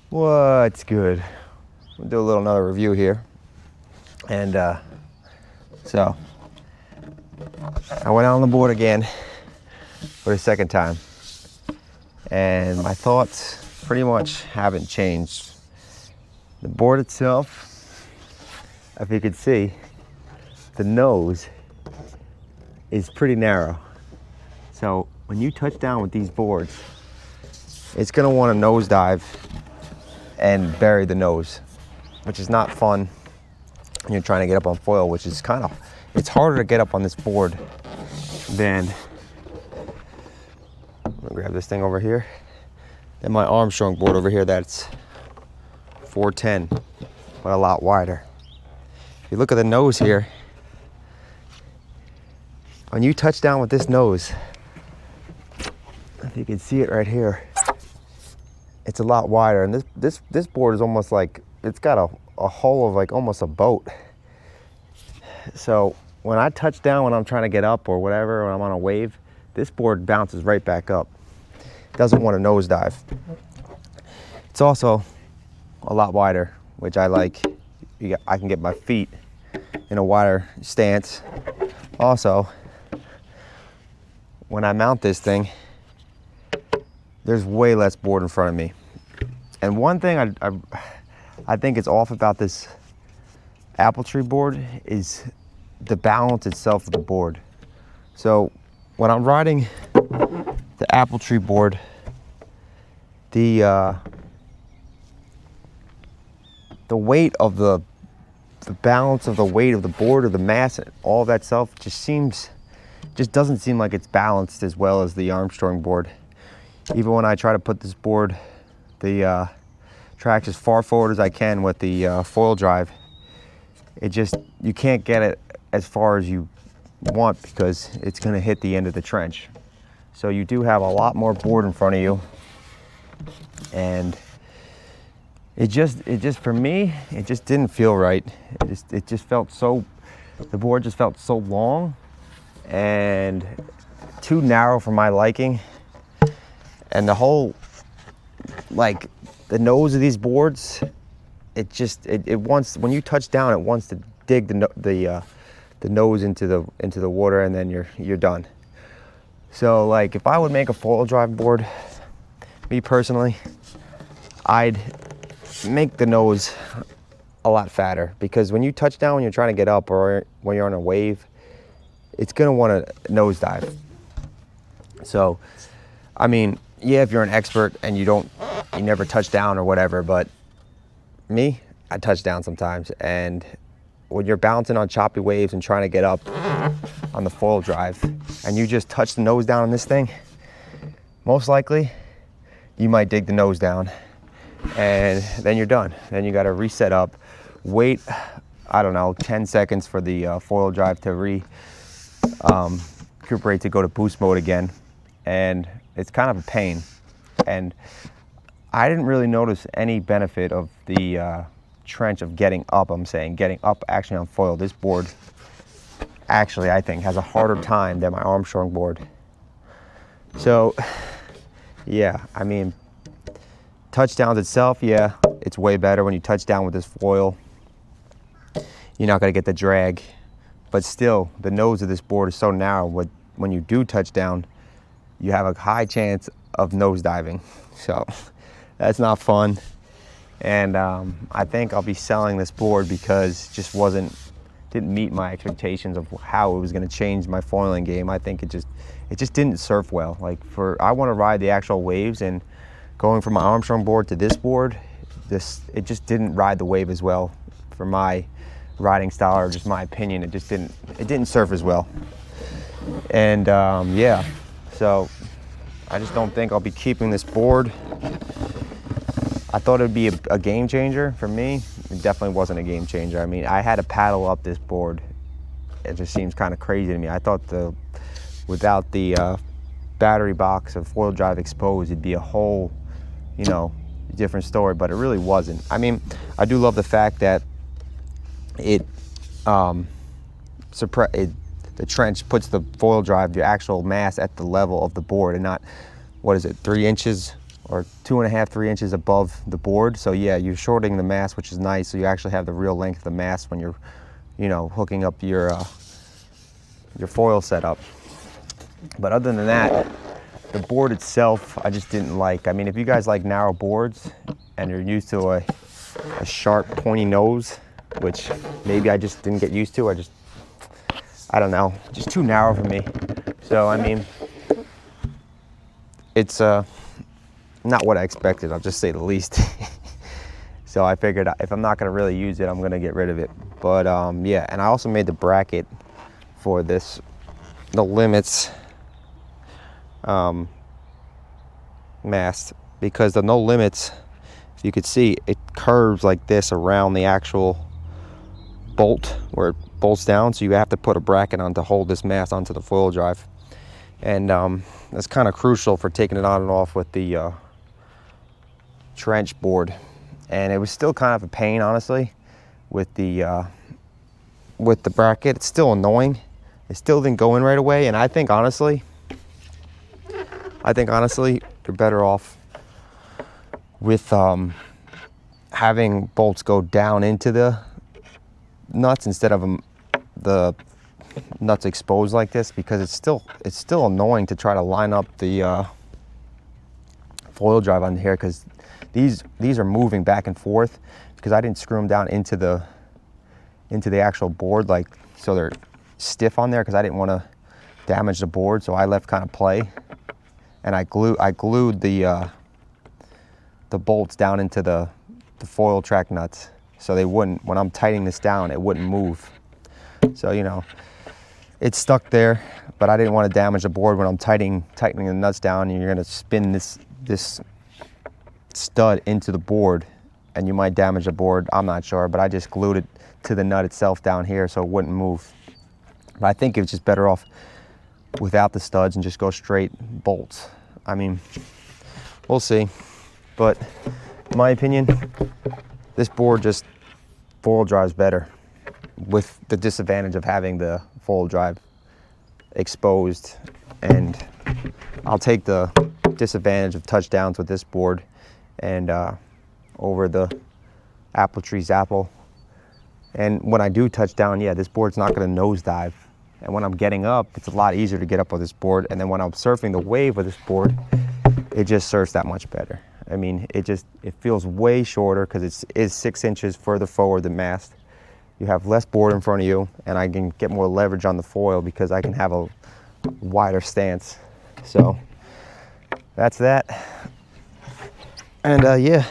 What's good? We'll do another review here. And so I went out on the board again for the second time. And my thoughts pretty much haven't changed. The board itself, if you could see, the nose is pretty narrow. So when you touch down with these boards, it's gonna want to nosedive and bury the nose, which is not fun when you're trying to get up on foil, which is it's harder to get up on this board than, I'm gonna grab this thing over here, than my Armstrong board over here that's 410, but a lot wider. If you look at the nose here, when you touch down with this nose, if you can see it right here, it's a lot wider, and this board is almost like, it's got a hull of like almost a boat. So when I touch down, when I'm trying to get up or whatever, when I'm on a wave, this board bounces right back up. It doesn't want to nosedive. It's also a lot wider, which I like. I can get my feet in a wider stance. Also, when I mount this thing, there's way less board in front of me. And one thing I think is off about this Appletree board is the balance itself of the board. So when I'm riding the Appletree board, the weight of the balance of the weight of the board, or the mass, all of that stuff just doesn't seem like it's balanced as well as the Armstrong board. Even when I try to put this board, the tracks as far forward as I can with the foil drive, you can't get it as far as you want because it's going to hit the end of the trench. So you do have a lot more board in front of you, and it just for me, it just didn't feel right. It just felt so, the board just felt so long and too narrow for my liking. And the whole, like, the nose of these boards, it wants, when you touch down, it wants to dig the nose into the water, and then you're done. So like, if I would make a foil drive board, me personally, I'd make the nose a lot fatter, because when you touch down, when you're trying to get up or when you're on a wave, it's gonna want to nosedive. So, I mean, yeah, if you're an expert and you never touch down or whatever, but me, I touch down sometimes. And when you're bouncing on choppy waves and trying to get up on the foil drive, and you just touch the nose down on this thing, most likely you might dig the nose down, and then you're done. Then you got to reset up, wait, I don't know, 10 seconds for the foil drive to recuperate, to go to boost mode again. And it's kind of a pain. And I didn't really notice any benefit of the trench of getting up. Getting up actually on foil. This board actually, I think, has a harder time than my Armstrong board. So yeah, I mean, touchdowns itself, yeah, it's way better when you touch down with this foil. You're not gonna get the drag, but still, the nose of this board is so narrow. When you do touch down, you have a high chance of nosediving. So that's not fun. And I think I'll be selling this board because it just didn't meet my expectations of how it was going to change my foiling game. I think it just didn't surf well. Like, I want to ride the actual waves, and going from my Armstrong board to this board, it just didn't ride the wave as well for my riding style, or just my opinion. It didn't surf as well. And yeah, so I just don't think I'll be keeping this board. I thought it would be a game changer for me. It definitely wasn't a game changer. I mean, I had to paddle up this board. It just seems kind of crazy to me. I thought without the battery box of foil drive exposed, it'd be a whole, different story, but it really wasn't. I mean, I do love the fact that the trench puts the foil drive, the actual mass, at the level of the board, and not, 3 inches or 2.5, 3 inches above the board. So yeah, you're shorting the mast, which is nice. So you actually have the real length of the mast when you're, you know, hooking up your foil setup. But other than that, the board itself, I just didn't like. I mean, if you guys like narrow boards and you're used to a sharp, pointy nose, which maybe I just didn't get used to. I don't know, just too narrow for me. So, I mean, it's not what I expected, I'll just say the least. So I figured if I'm not gonna really use it, I'm gonna get rid of it. But yeah, and I also made the bracket for this, the limits mast, because the no limits, if you could see, it curves like this around the actual bolt where it bolts down. So you have to put a bracket on to hold this mast onto the foil drive. And that's kind of crucial for taking it on and off with the trench board. And it was still kind of a pain, honestly, with the bracket. It's still annoying. It still didn't go in right away. And I think honestly, you're better off with having bolts go down into the nuts instead of the nuts exposed like this, because it's still annoying to try to line up the foil drive on here, because these are moving back and forth because I didn't screw them down into the actual board, like, so they're stiff on there, because I didn't want to damage the board. So I left kind of play, and I glued the bolts down into the foil track nuts, so they wouldn't, when I'm tightening this down, it wouldn't move. So, you know, it's stuck there, but I didn't want to damage the board when I'm tightening the nuts down, and you're going to spin this stud into the board and you might damage the board. I'm not sure, but I just glued it to the nut itself down here so it wouldn't move. But I think it's just better off without the studs and just go straight bolts. I mean, we'll see. But in my opinion, this board just foil drives better, with the disadvantage of having the foil drive exposed. And I'll take the disadvantage of touchdowns with this board and over the Appletree Zapple. And when I do touch down, yeah, this board's not going to nosedive. And when I'm getting up, it's a lot easier to get up with this board. And then when I'm surfing the wave with this board, it just surfs that much better. I mean, it feels way shorter because it is 6 inches further forward than mast. You have less board in front of you, and I can get more leverage on the foil because I can have a wider stance. So that's that. And yeah.